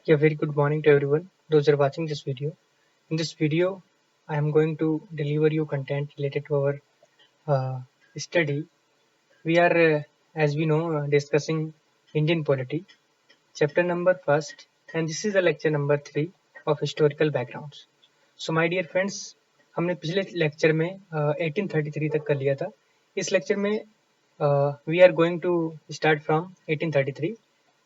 Yeah, very good morning to everyone. Those are watching this video. In this video, I am going to deliver you content related to our study. We are, as we know, discussing Indian polity, chapter number first, and this is the lecture number 3 of historical backgrounds. So, my dear friends, हमने पिछले lecture में 1833 तक कर लिया था. इस lecture में we are going to start from 1833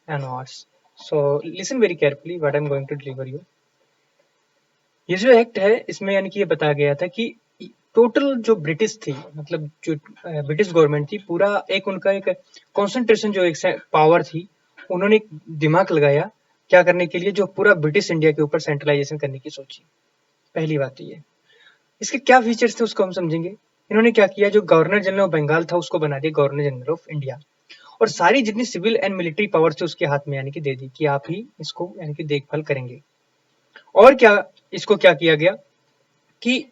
onwards. So, listen very carefully what I am going to deliver you. ये जो एक्ट है इसमें यानी कि ये बताया गया था कि टोटल जो ब्रिटिश थी, मतलब जो ब्रिटिश गवर्नमेंट थी, पूरा एक उनका एक कॉन्सेंट्रेशन जो एक पावर थी, उन्होंने एक दिमाग लगाया क्या करने के लिए, जो पूरा ब्रिटिश इंडिया के ऊपर सेंट्रलाइजेशन करने की सोची. पहली बात तो ये. इसके क्या फीचर्स थे उसको हम समझेंगे. इन्होंने क्या किया, जो गवर्नर जनरल ऑफ बंगाल था उसको बना दिया गवर्नर जनरल ऑफ इंडिया, और सारी जितनी सिविल एंड मिलिट्री पावर थी उसके हाथ में यानी कि दे दी कि आप ही इसको यानी कि देखभाल करेंगे. और क्या इसको क्या किया गया कि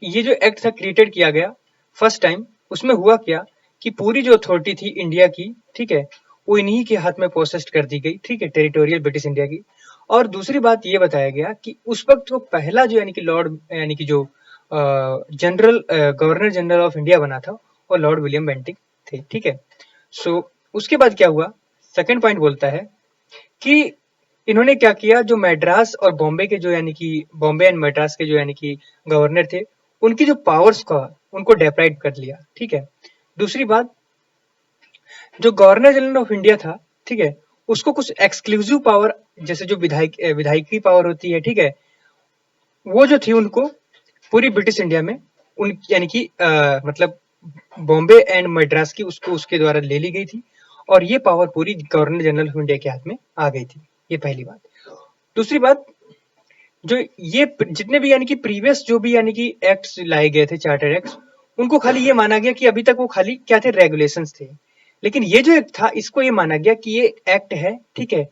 ये जो एक्ट था क्रिएटेड किया गया फर्स्ट टाइम, उसमें हुआ क्या कि पूरी जो अथॉरिटी थी इंडिया की, ठीक है, वो इन्हीं के हाथ में प्रोसेस्ड कर दी गई, ठीक है, टेरिटोरियल ब्रिटिश इंडिया की. और दूसरी बात ये बताया गया कि उस वक्त वो पहला जो यानी कि लॉर्ड यानी कि जो general governor general of India बना था वो लॉर्ड विलियम बेंटिक थे, ठीक है. सो उसके बाद क्या हुआ, सेकंड पॉइंट बोलता है कि इन्होंने क्या किया, जो मैड्रास और बॉम्बे के जो यानी कि बॉम्बे एंड मैड्रास के जो यानी कि गवर्नर थे, उनकी जो पावर्स का उनको डेप्राइव कर लिया, ठीक है. दूसरी बात, जो गवर्नर जनरल ऑफ इंडिया था, ठीक है, उसको कुछ एक्सक्लूसिव पावर, जैसे जो विधायकी पावर होती है, ठीक है, वो जो थी उनको पूरी ब्रिटिश इंडिया में उन यानी कि मतलब बॉम्बे एंड मद्रास की उसको उसके द्वारा ले ली गई थी, और ये पावर पूरी गवर्नर जनरल ऑफ इंडिया के हाथ में आ गई थी. ये पहली बात. दूसरी बात, जो ये जितने भी यानी कि प्रीवियस जो भी यानी कि एक्ट्स लाए गए थे, चार्टर एक्ट्स, उनको खाली ये माना गया कि अभी तक वो खाली क्या थे, रेगुलेशंस थे. लेकिन ये जो एक्ट था इसको ये माना गया कि ये एक्ट है, ठीक है,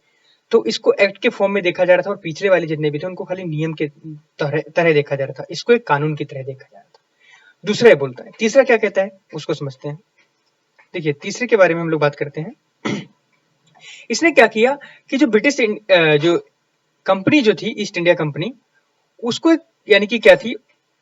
तो इसको एक्ट के फॉर्म में देखा जा रहा था, और पिछले वाले जितने भी थे उनको खाली नियम के तरह देखा जा रहा था, इसको एक कानून की तरह देखा जा रहा था. दूसरा ये बोलता है. तीसरा क्या कहता है उसको समझते हैं. देखिए, तीसरे के बारे में हम लोग बात करते हैं. इसने क्या किया कि जो ब्रिटिश जो कंपनी जो थी ईस्ट इंडिया कंपनी, उसको एक यानी कि क्या थी,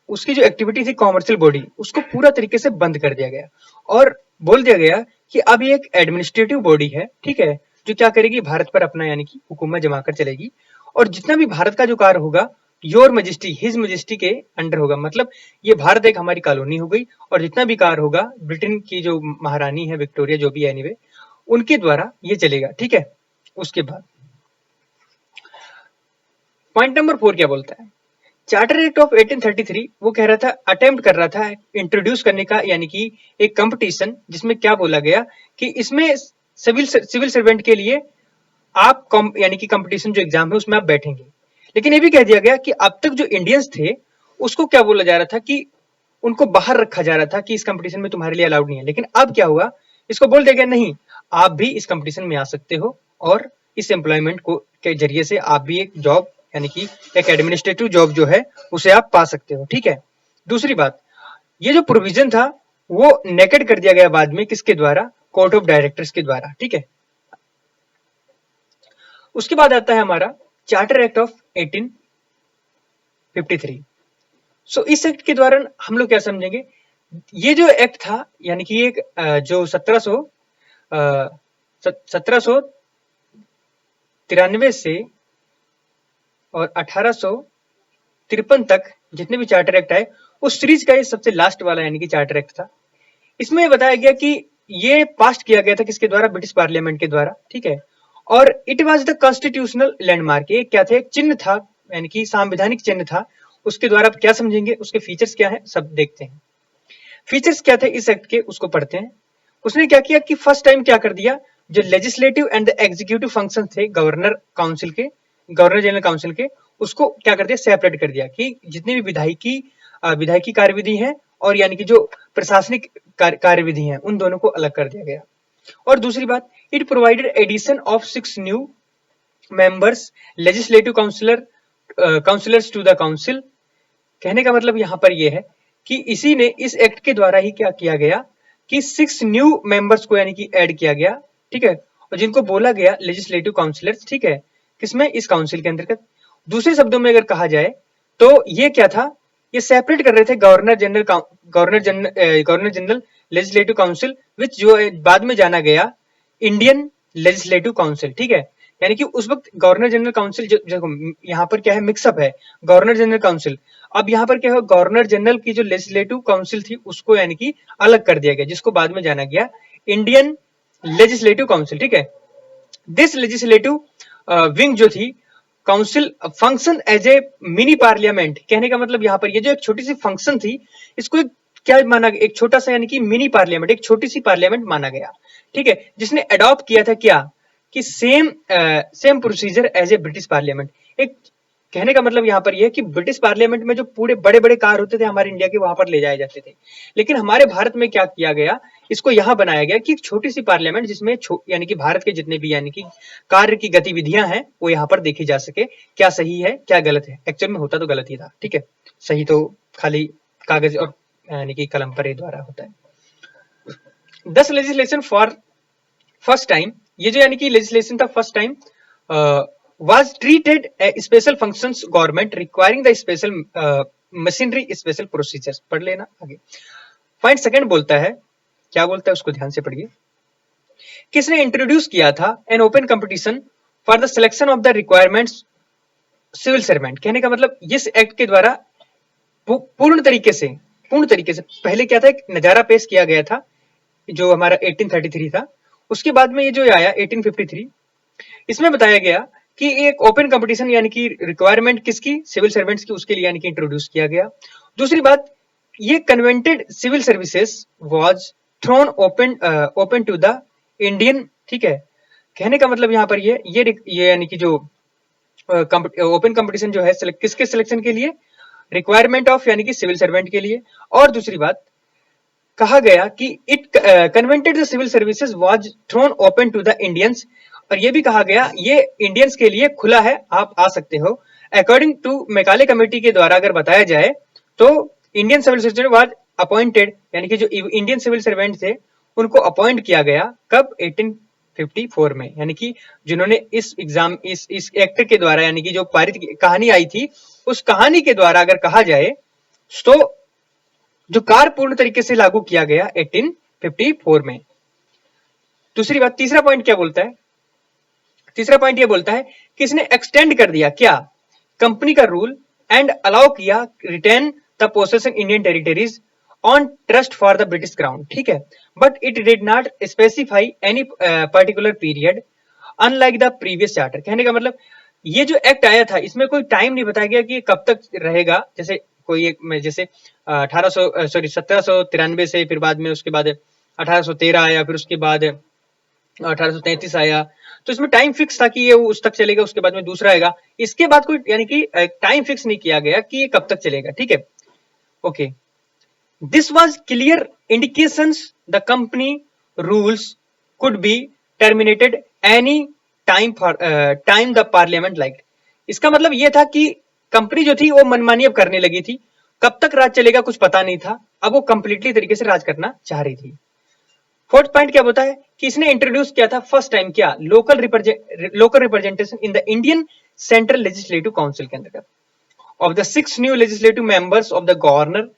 उसकी जो एक्टिविटी थी कॉमर्शियल बॉडी, उसको पूरा तरीके से बंद कर दिया गया, और बोल दिया गया कि अब ये एक एडमिनिस्ट्रेटिव बॉडी है, ठीक है, जो क्या करेगी, भारत पर अपना यानी कि हुकूमत जमा कर चलेगी, और जितना भी भारत का जो कार्य होगा योर मजेस्टी हिज मजेस्टी के अंडर होगा. मतलब ये भारत एक हमारी कॉलोनी हो गई, और जितना भी कार्य होगा ब्रिटेन की जो महारानी है विक्टोरिया, जो भी है एनीवे, उनके द्वारा ये चलेगा, ठीक है. उसके बाद पॉइंट नंबर 4 क्या बोलता है. चार्टर एक्ट ऑफ 1833 वो कह रहा था, अटेम्प्ट कर रहा था इंट्रोड्यूस करने का यानी कि एक कंपटीशन, जिसमें क्या बोला गया कि इसमें सिविल सर्वेंट के लिए आप यानी कि कंपटीशन जो एग्जाम है उसमें आप बैठेंगे. लेकिन ये भी कह दिया गया कि अब तक जो इंडियंस थे उसको क्या बोला जा रहा था कि उनको बाहर रखा जा रहा था कि इस कंपटीशन में तुम्हारे लिए अलाउड नहीं है. लेकिन अब क्या हुआ, इसको बोल दिया गया नहीं, आप भी इस कंपटीशन में आ सकते हो, और इस एम्प्लॉयमेंट को के जरिए से आप भी एक जॉब यानी कि एक एडमिनिस्ट्रेटिव जॉब जो है उसे आप पा सकते हो, ठीक है. दूसरी बात, ये जो प्रोविजन था वो नेकेड कर दिया गया बाद में, किसके द्वारा, कोर्ट ऑफ डायरेक्टर्स के द्वारा, ठीक है. उसके बाद आता है हमारा चार्टर एक्ट ऑफ 1853. सो इस एक्ट के द्वारा हम लोग क्या समझेंगे, ये जो एक्ट था यानी कि एक जो 1793 से और 1853 तक जितने भी चार्टर एक्ट आए, उस सीरीज का ये सबसे लास्ट वाला यानी कि चार्टर एक्ट था. इसमें बताया गया कि ये पास किया गया था किसके द्वारा, ब्रिटिश पार्लियामेंट के द्वारा, ठीक है. और it was the constitutional landmark, ये क्या थे, एक चिन्ह था यानी कि संवैधानिक चिन्ह था. उसके द्वारा आप क्या समझेंगे, उसके फीचर्स क्या है, सब देखते हैं. फीचर्स क्या थे इस एक्ट के, उसको पढ़ते हैं. उसने क्या किया कि फर्स्ट टाइम क्या कर दिया, जो legislative and the executive function थे गवर्नर काउंसिल के, गवर्नर जनरल काउंसिल के, उसको क्या कर दिया, सेपरेट कर दिया कि जितनी भी विधायकी कार्यविधि है और यानी कि जो प्रशासनिक कार्यविधि है, उन दोनों को अलग कर दिया गया. और दूसरी बात, it provided addition of 6 new members legislative councillors to the council. कहने का मतलब यहां पर यह है कि इसी ने इस एक्ट के द्वारा ही क्या किया गया कि 6 न्यू मेंबर्स को यानी कि ऐड किया गया, ठीक है, और जिनको बोला गया लेजिस्लेटिव काउंसिलर्स, ठीक है, किसमें, इस काउंसिल के अंतर्गत। दूसरे शब्दों में अगर कहा जाए तो ये क्या था, ये सेपरेट कर रहे थे गवर्नर जनरल लेजिस्लेटिव काउंसिल, विच जो बाद में जाना गया इंडियन लेजिस्लेटिव काउंसिल, ठीक है। यानी कि उस वक्त गवर्नर जनरल काउंसिल यहाँ पर क्या है, मिक्सअप है गवर्नर जनरल काउंसिल। अब यहाँ पर क्या है, गवर्नर जनरल की जो लेजिस्लेटिव काउंसिल थी उसको यानी कि अलग कर दिया गया, जिसको बाद में जाना गया इंडियन लेजिस्लेटिव काउंसिल, ठीक है। दिस लेजिस्लेटिव विंग जो थी council function as a mini parliament. कहने का मतलब यहाँ पर ये जो एक छोटी सी फंक्शन थी, इसको एक क्या माना गया, एक छोटा सा यानी कि मिनी पार्लियामेंट, एक छोटी सी पार्लियामेंट माना गया, ठीक है, जिसने अडॉप्ट किया था क्या, कि same procedure as a British parliament. एक कहने का मतलब यहाँ पर यह कि ब्रिटिश पार्लियामेंट में जो पूरे बड़े बड़े कार्य होते थे हमारे इंडिया के, वहां पर ले जाए जाते थे, लेकिन हमारे भारत में क्या किया गया, इसको यहां बनाया गया कि एक छोटी सी पार्लियामेंट जिसमें यानी कि भारत के जितने भी यानी कि कार्य की गतिविधियां हैं वो यहाँ पर देखी जा सके, क्या सही है क्या गलत है। एक्चुअल में होता तो गलत ही था, ठीक है, सही तो खाली कागज और यानी कि कलम पर द्वारा होता है। 10 लेजिस्लेशन फॉर फर्स्ट टाइम, ये जो यानी कि लेजिस्लेशन था first time was treated a special functions government requiring the special machinery special procedures। पढ़ लेना आगे। पॉइंट सेकंड बोलता है, क्या बोलता है उसको ध्यान से पढ़िए। किसने इंट्रोड्यूस किया था an open competition for the selection of the requirements civil servant. कहने का मतलब इस एक्ट के द्वारा पूर्ण तरीके से पहले क्या था, एक नजारा पेश किया गया था जो हमारा 1833 था, उसके बाद में ये जो आया 1853, इसमें बताया गया कि एक ओपन कंपटीशन यानी कि रिक्वायरमेंट किसकी, सिविल सर्वेंट्स की, उसके लिए यानी कि इंट्रोड्यूस किया गया। दूसरी बात, ये covenanted civil services was thrown open to the Indian, ठीक है। कहने का मतलब यहाँ पर ये यानी कि जो ओपन कंपटीशन जो है किसके सिलेक्शन के लिए, रिक्वायरमेंट ऑफ यानी कि सिविल सर्वेंट के लिए। और दूसरी बात कहा गया कि it covenanted the civil services was thrown open to the Indians, और ये भी कहा गया ये इंडियंस के लिए खुला है, आप आ सकते हो। अकॉर्डिंग टू मैकाले कमेटी के द्वारा अगर बताया जाए तो Indian civil servant was appointed, यानी कि जो इंडियन सिविल सर्वेंट थे उनको अपॉइंट किया गया कब, 1854 में। यानी कि जिन्होंने इस एक्ट के द्वारा यानी कि जो पारित कहानी आई थी, उस कहानी के द्वारा अगर कहा जाए तो जो कार्य पूर्ण तरीके से लागू किया गया 1854 में। दूसरी बात, तीसरा पॉइंट क्या बोलता है, तीसरा पॉइंट ये बोलता है कि इसने एक्सटेंड कर दिया क्या, कंपनी का रूल एंड अलाउ किया retain the possession Indian territories on trust for the British crown, ठीक है, but it did not specify any particular period unlike the previous charter. कहने का मतलब ये जो एक्ट आया था इसमें कोई टाइम नहीं बताया गया कि कब तक रहेगा, जैसे कोई एक में जैसे 1793 से, फिर बाद में उसके बाद 1813 आया, फिर उसके बाद 1833 आया, तो इसमें टाइम फिक्स था कि ये उस तक चलेगा, उसके बाद में दूसरा आएगा। इसके बाद कोई यानी कि टाइम फिक्स नहीं किया गया कि ये कब तक चलेगा, ठीक है, okay. This was clear indications the company rules could be terminated any time the parliament like. इसका मतलब ये था कि कंपनी जो थी वो मनमानी अब करने लगी थी, कब तक राज चलेगा कुछ पता नहीं था, अब वो कंप्लीटली तरीके से राज करना चाह रही थी। फोर्थ पॉइंट क्या होता है कि इसने इंट्रोड्यूस किया था फर्स्ट टाइम क्या, local representation in the Indian central legislative council के अंतर्गत। Of the 6 new legislative members of the governor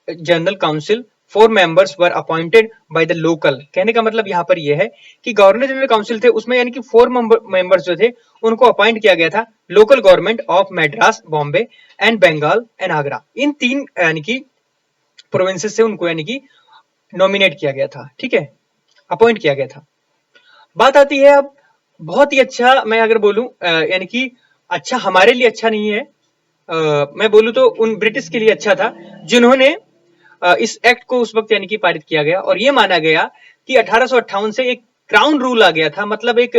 general council 4 members were appointed by the local. कहने का मतलब यहाँ पर यह है कि गवर्नर जनरल काउंसिल थे उसमें यानी कि 4 मेंबर्स जो थे उनको अपॉइंट किया गया था local government of Madras, Bombay and Bengal and Agra. इन 3 यानी कि प्रोविंसेस से उनको यानी कि नॉमिनेट किया गया था, ठीक है, अपॉइंट किया गया था। बात आती है अब बहुत ही अच्छा, मैं अगर बोलूं यानी कि अच्छा हमारे लिए अच्छा नहीं है, मैं बोलूं तो उन ब्रिटिश के लिए अच्छा था जिन्होंने इस एक्ट को उस वक्त यानी कि पारित किया गया, और ये माना गया कि 1858 से एक क्राउन रूल आ गया था, मतलब एक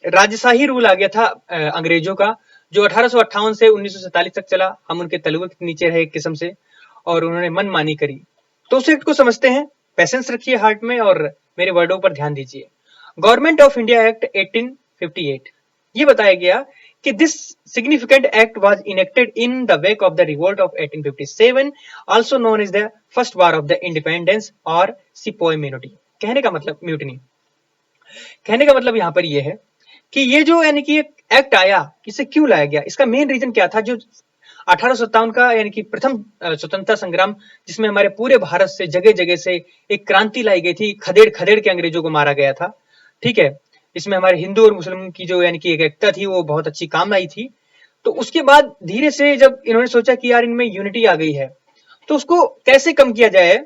राजशाही रूल आ गया था अंग्रेजों का, जो 1858 से 1947 तक चला। हम उनके तलवे के नीचे रहे एक किस्म से, और उन्होंने मनमानी करी। तो उस एक्ट को समझते हैं, पेशेंस रखिए हार्ट में और मेरे वर्डों पर ध्यान दीजिए। गवर्नमेंट ऑफ इंडिया एक्ट 1858, ये बताया गया कि this significant act was enacted in the wake of the revolt of 1857, also known as the first war of the independence और सिपोय म्यूनिटी। कहने का मतलब म्यूटिनी, कहने का मतलब यहां पर यह है कि ये जो यानी कि एक एक्ट आया, इसे क्यों लाया गया, इसका मेन रीजन क्या था। जो 1857 का यानी कि प्रथम स्वतंत्रता संग्राम, जिसमें हमारे पूरे भारत से जगह जगह से एक क्रांति लाई गई थी, खदेड़ खदेड़ के अंग्रेजों को मारा गया था, ठीक है। इसमें हमारे हिंदू और मुस्लिम की जो यानी कि एक एकता थी वो बहुत अच्छी काम आई थी। तो उसके बाद धीरे से जब इन्होंने सोचा कि यार इनमें यूनिटी आ गई है तो उसको कैसे कम किया जाए,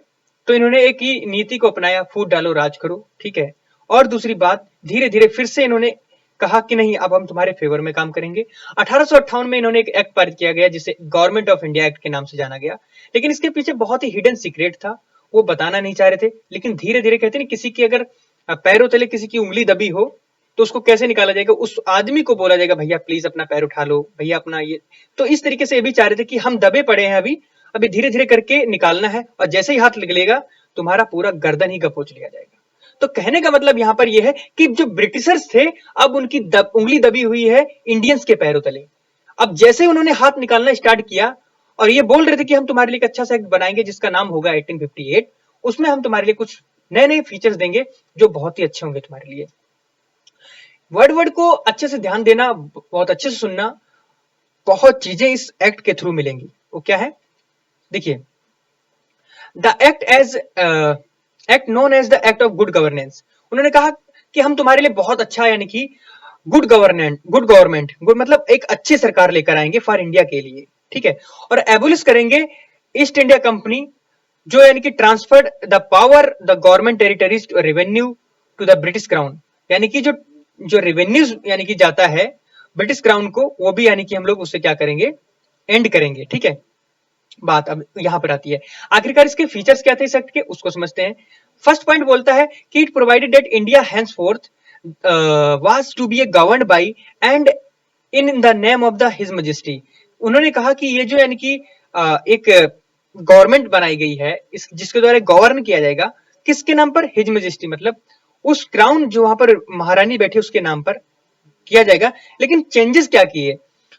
तो इन्होंने एक ही नीति को अपनाया, फूट डालो राज करो, ठीक है। और दूसरी बात, धीरे धीरे फिर से इन्होंने कहा कि नहीं अब हम तुम्हारे फेवर में काम करेंगे। 1858 में इन्होंने एक एक्ट पारित किया गया जिसे गवर्नमेंट ऑफ इंडिया एक्ट के नाम से जाना गया, लेकिन इसके पीछे बहुत ही हिडन सीक्रेट था, वो बताना नहीं चाह रहे थे। लेकिन धीरे धीरे कहते हैं किसी की अगर पैरों तले किसी की उंगली दबी हो तो उसको कैसे निकाला जाएगा, उस आदमी को बोला जाएगा भैया प्लीज अपना पैर उठा लो, भैया अपना ये। तो इस तरीके से ये भी चाह रहे थे कि हम दबे पड़े हैं अभी, अभी धीरे धीरे करके निकालना है, और जैसे ही हाथ निकलेगा तुम्हारा पूरा गर्दन ही गपोच लिया जाएगा। तो कहने का मतलब यहां पर यह है कि जो ब्रिटिशर्स थे अब उनकी उंगली दबी हुई है इंडियंस के पैरों तले। अब जैसे उन्होंने हाथ निकालना स्टार्ट किया और ये बोल रहे थे कि हम तुम्हारे लिए एक अच्छा सा एक्ट बनाएंगे जिसका नाम होगा 1858, उसमें हम तुम्हारे लिए कुछ नए नए फीचर्स देंगे जो बहुत ही अच्छे होंगे तुम्हारे लिए। वर्ड वर्ड को अच्छे से ध्यान देना, बहुत अच्छे से सुनना, बहुत चीजें इस एक्ट के थ्रू मिलेंगी। वो क्या है देखिए, the act as act known as the act of good governance. उन्होंने कहा कि हम तुम्हारे लिए बहुत अच्छा यानी कि गुड गवर्नमेंट गुड मतलब एक अच्छी सरकार लेकर आएंगे फॉर इंडिया के लिए, ठीक है। और एबोलिश करेंगे ईस्ट इंडिया कंपनी, जो यानी कि transferred the power the government territories revenue to the British crown, यानी कि जो जो रेवेन्यूज यानी कि जाता है ब्रिटिश क्राउन को, वो भी यानी कि हम लोग उससे क्या करेंगे, एंड करेंगे, ठीक है। बात अब यहां पर आती है, आखिरकार इसके फीचर्स क्या थे इस एक्ट के, उसको समझते हैं। फर्स्ट पॉइंट बोलता है कि it provided that India henceforth was to be governed by and in the name of the His Majesty। उन्होंने कहा कि ये जो यानी कि एक गवर्नमेंट बनाई गई है इस जिसके द्वारा गवर्न किया जाएगा, किसके नाम पर, हिज मेजेस्टी, मतलब उस क्राउन जो वहां पर महारानी बैठी उसके नाम पर किया जाएगा। लेकिन चेंजेस क्या किए,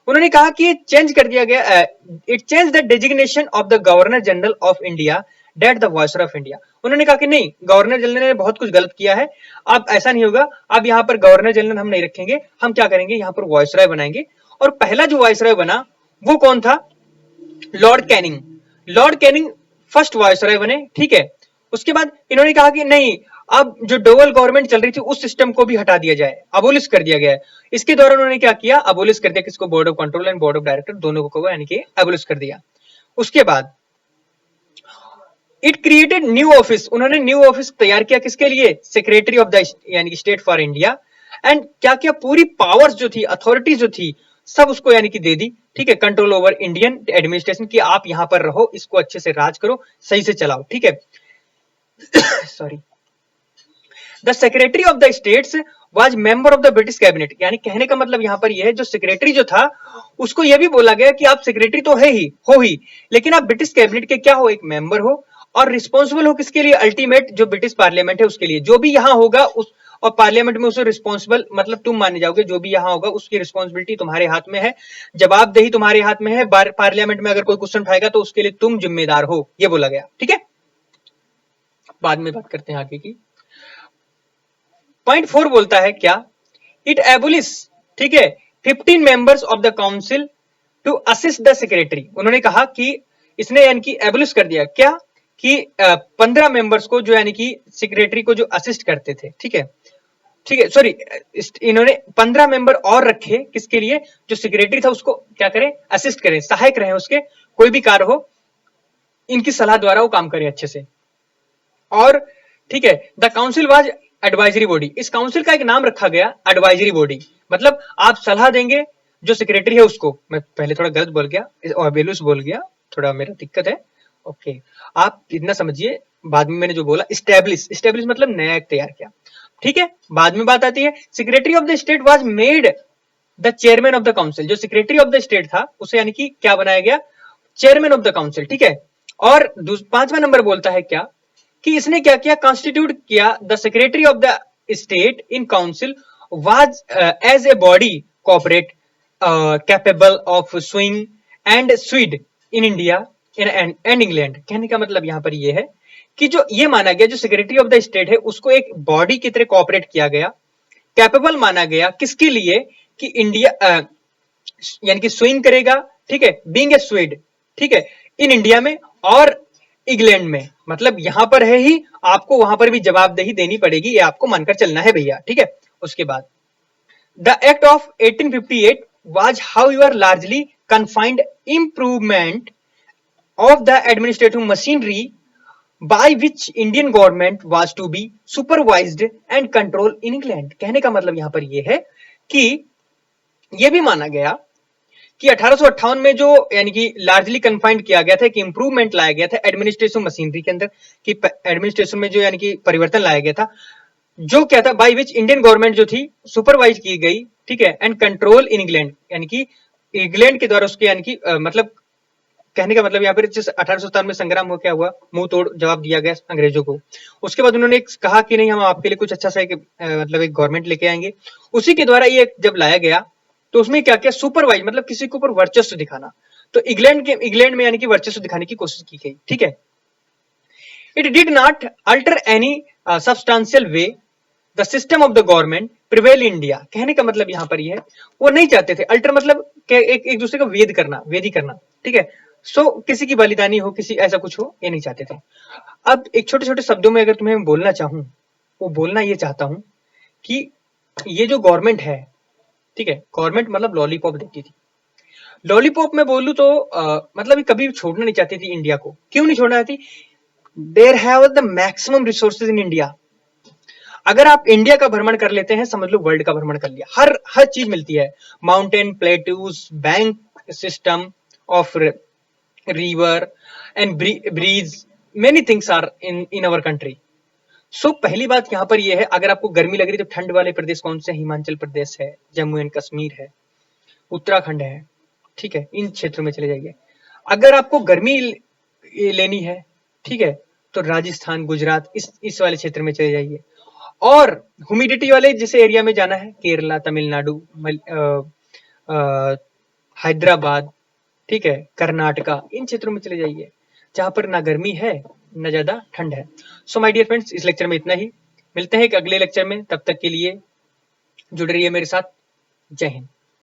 उन्होंने कहा कि ये चेंज कर दिया गया, it change the designation of the governor general of India that the viceroy of India. उन्होंने कहा कि नहीं, गवर्नर जनरल ने बहुत कुछ गलत किया है, अब ऐसा नहीं होगा, अब यहाँ पर गवर्नर जनरल हम नहीं रखेंगे, हम क्या करेंगे यहाँ पर वॉइसरॉय बनाएंगे। और पहला जो वॉइसरॉय बना वो कौन था, Lord Canning. Lord Canning first viceroy बने, ठीक है। उसके बाद इन्होंने कहा कि नहीं, अब जो डोवल गवर्नमेंट चल रही थी उस सिस्टम को भी हटा दिया जाए, अबोलिश कर दिया गया है। इसके द्वारा उन्होंने क्या किया, अबोलिश कर दिया, किसको, board of control and board of director दोनों को यानी कि अबोलिश कर दिया। उसके बाद इट क्रिएटेड न्यू ऑफिस, उन्होंने न्यू ऑफिस तैयार किया, किसके लिए, सेक्रेटरी ऑफ द यानी कि स्टेट फॉर इंडिया। एंड क्या क्या पूरी पावर्स जो थी, अथॉरिटी जो थी, सब उसको यानी कि दे दी, ठीक है। कंट्रोल ओवर इंडियन एडमिनिस्ट्रेशन की, आप यहां पर रहो, इसको अच्छे से राज करो, सही से चलाओ, ठीक है। Sorry, the secretary of the states was member of the British cabinet, यानी कहने का मतलब यहां पर यह है, जो सेक्रेटरी जो था उसको यह भी बोला गया कि आप सेक्रेटरी तो है ही हो ही, लेकिन आप ब्रिटिश कैबिनेट के क्या हो, एक मेंबर हो, और रिस्पॉन्सिबल हो किसके लिए, अल्टीमेट जो ब्रिटिश पार्लियामेंट है उसके लिए, जो भी यहां होगा उस और पार्लियामेंट में उसे रिस्पॉन्सिबल मतलब तुम माने जाओगे, जो भी यहां होगा उसकी रिस्पॉन्सिबिलिटी तुम्हारे हाथ में है, जवाबदेही तुम्हारे हाथ में है, पार्लियामेंट में अगर कोई क्वेश्चन उठाएगा तो उसके लिए तुम जिम्मेदार हो, ये बोला गया, ठीक है। बाद में बात करते हैं आगे की। पॉइंट 4 बोलता है क्या, इट एबोलिश, ठीक है, 15 members of the council to assist the secretary. उन्होंने कहा कि इसने यानी कि एबोलिश कर दिया क्या, कि 15 मेंबर्स को जो यानी कि सेक्रेटरी को जो असिस्ट करते थे, ठीक है, ठीक है, सॉरी, इन्होंने 15 मेंबर और रखे, किसके लिए, जो सेक्रेटरी था उसको क्या करें, असिस्ट करें, सहायक रहे उसके, कोई भी कार्य हो इनकी सलाह द्वारा वो काम करे अच्छे से। और ठीक है, the council was advisory body, इस काउंसिल का एक नाम रखा गया एडवाइजरी बॉडी, मतलब आप सलाह देंगे जो सेक्रेटरी है उसको, मैं पहले थोड़ा गलत बोल गया, ओबेलुस बोल गया, थोड़ा मेरा दिक्कत है, ओके, आप इतना समझिए। बाद में मैंने जो बोला स्टैब्लिश, स्टैब्लिश मतलब नया एक तैयार किया, ठीक है। बाद में बात आती है, secretary of the state was made the chairman of the council, जो सेक्रेटरी ऑफ द स्टेट था उसे यानी कि क्या बनाया गया, चेयरमैन ऑफ द काउंसिल, ठीक है। और 5वां नंबर बोलता है क्या, कि इसने क्या किया, कॉन्स्टिट्यूट किया the secretary of the state in council was as a body corporate capable of suing and sued in India and England. कहने का मतलब यहां पर यह है कि जो ये माना गया, जो सेक्रेटरी ऑफ द स्टेट है उसको एक बॉडी की तरह कोऑपरेट किया गया, कैपेबल माना गया किसके लिए कि इंडिया यानी कि स्विंग करेगा, ठीक है, बीइंग ए स्वीड, ठीक है, इन इंडिया में और इंग्लैंड में, मतलब यहां पर है ही, आपको वहां पर भी जवाबदेही देनी पड़ेगी, ये आपको मानकर चलना है भैया, ठीक है। उसके बाद the act of 1858 was however largely confined improvement of the administrative machinery by which Indian government was to be supervised and controlled in England। कहने का मतलब यहां पर यह है कि यह भी माना गया कि 1858 में जो यानी कि लार्जली कन्फाइंड किया गया था, कि इंप्रूवमेंट लाया गया था एडमिनिस्ट्रेशन मशीनरी के अंदर, कि एडमिनिस्ट्रेशन में जो यानी कि परिवर्तन लाया गया था, जो क्या था, बाय विच इंडियन गवर्नमेंट जो थी सुपरवाइज की गई, ठीक है, एंड कंट्रोल इन इंग्लैंड, यानी कि इंग्लैंड के द्वारा उसके यानी कि मतलब कहने का मतलब यहाँ पर 1857 में संग्राम हो क्या हुआ, मुंह तोड़ जवाब दिया गया अंग्रेजों को। उसके बाद उन्होंने कहा कि नहीं, हम आपके लिए कुछ अच्छा सा एक मतलब एक गवर्नमेंट लेके आएंगे। उसी के द्वारा ये जब लाया गया तो उसमें क्या किया, सुपरवाइज मतलब किसी के ऊपर वर्चस्व दिखाना, तो इंग्लैंड में यानी कि वर्चस्व दिखाने की कोशिश की गई, ठीक है। It did not alter any substantial way the system of the government prevail India. कहने का मतलब यहां पर यह है, वो नहीं चाहते थे अल्टर मतलब एक दूसरे का वेदी करना, ठीक है। सो किसी की बलिदानी हो, किसी ऐसा कुछ हो, ये नहीं चाहते थे। अब एक छोटे छोटे शब्दों में अगर तुम्हें बोलना चाहूं, वो बोलना ये चाहता हूं कि ये जो गवर्नमेंट है, ठीक है, गवर्नमेंट मतलब लॉलीपॉप देती थी। लॉलीपॉप में बोलूं तो मतलब कभी छोड़ना नहीं चाहती थी इंडिया को। क्यों नहीं छोड़ना चाहती? There have the maximum resources in India. अगर आप इंडिया का भ्रमण कर लेते हैं, समझ लो वर्ल्ड का भ्रमण कर लिया, हर चीज मिलती है, mountain, plateaus, bank system of river and breeze, many things are in our country. So पहली बात यहां पर यह है, अगर आपको गर्मी लग रही है तो ठंड वाले प्रदेश कौन से? हिमाचल प्रदेश है, जम्मू एंड कश्मीर है, उत्तराखंड है, ठीक है, इन क्षेत्रों में चले जाइए। अगर आपको गर्मी लेनी है, ठीक है, तो राजस्थान, गुजरात, इस वाले क्षेत्र में चले जाइए। और ह्यूमिडिटी वाले जिसे एरिया में जाना है, केरला, तमिलनाडु, हैदराबाद, ठीक है, कर्नाटका, इन क्षेत्रों में चले जाइए जहां पर ना गर्मी है ना ज्यादा ठंड है। सो माय डियर फ्रेंड्स, इस लेक्चर में इतना ही। मिलते हैं एक अगले लेक्चर में, तब तक के लिए जुड़े रहिए मेरे साथ। जय हिंद।